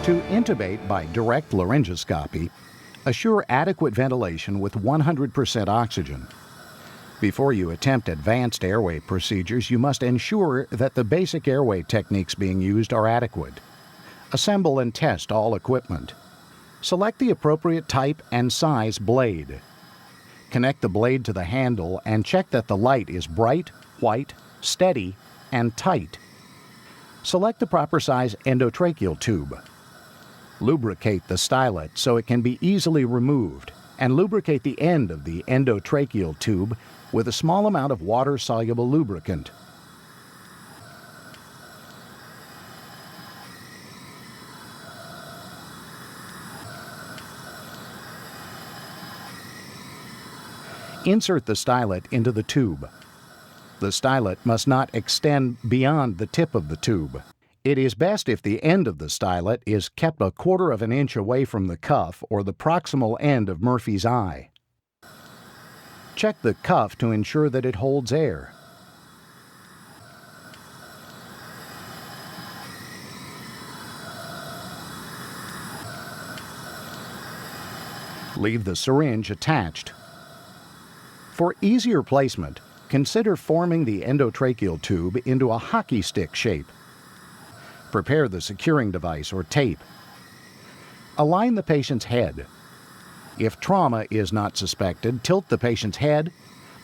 To intubate by direct laryngoscopy, assure adequate ventilation with 100% oxygen. Before you attempt advanced airway procedures, you must ensure that the basic airway techniques being used are adequate. Assemble and test all equipment. Select the appropriate type and size blade. Connect the blade to the handle and check that the light is bright, white, steady, and tight. Select the proper size endotracheal tube. Lubricate the stylet so it can be easily removed, and lubricate the end of the endotracheal tube with a small amount of water-soluble lubricant. Insert the stylet into the tube. The stylet must not extend beyond the tip of the tube. It is best if the end of the stylet is kept 1/4 of an inch away from the cuff or the proximal end of Murphy's eye. Check the cuff to ensure that it holds air. Leave the syringe attached. For easier placement, consider forming the endotracheal tube into a hockey stick shape. Prepare the securing device or tape. Align the patient's head. If trauma is not suspected, tilt the patient's head,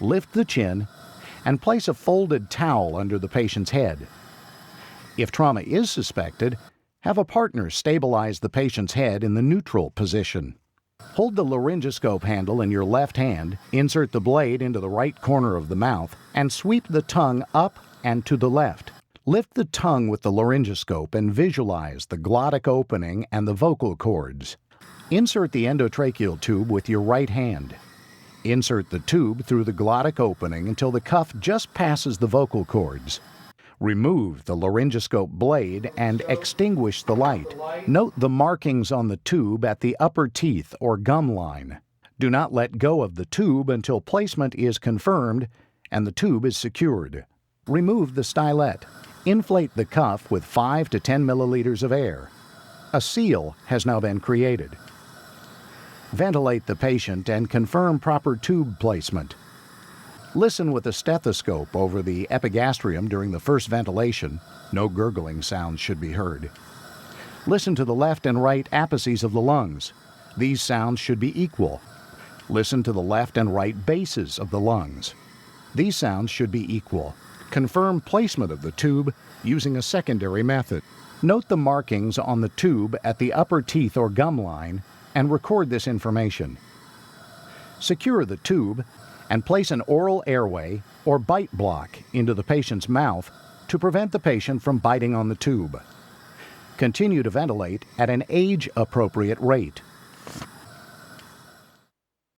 lift the chin, and place a folded towel under the patient's head. If trauma is suspected, have a partner stabilize the patient's head in the neutral position. Hold the laryngoscope handle in your left hand, insert the blade into the right corner of the mouth, and sweep the tongue up and to the left. Lift the tongue with the laryngoscope and visualize the glottic opening and the vocal cords. Insert the endotracheal tube with your right hand. Insert the tube through the glottic opening until the cuff just passes the vocal cords. Remove the laryngoscope blade and extinguish the light. Note the markings on the tube at the upper teeth or gum line. Do not let go of the tube until placement is confirmed and the tube is secured. Remove the stylet. Inflate the cuff with 5 to 10 milliliters of air. A seal has now been created. Ventilate the patient and confirm proper tube placement. Listen with a stethoscope over the epigastrium during the first ventilation. No gurgling sounds should be heard. Listen to the left and right apices of the lungs. These sounds should be equal. Listen to the left and right bases of the lungs. These sounds should be equal. Confirm placement of the tube using a secondary method. Note the markings on the tube at the upper teeth or gum line and record this information. Secure the tube and place an oral airway or bite block into the patient's mouth to prevent the patient from biting on the tube. Continue to ventilate at an age-appropriate rate.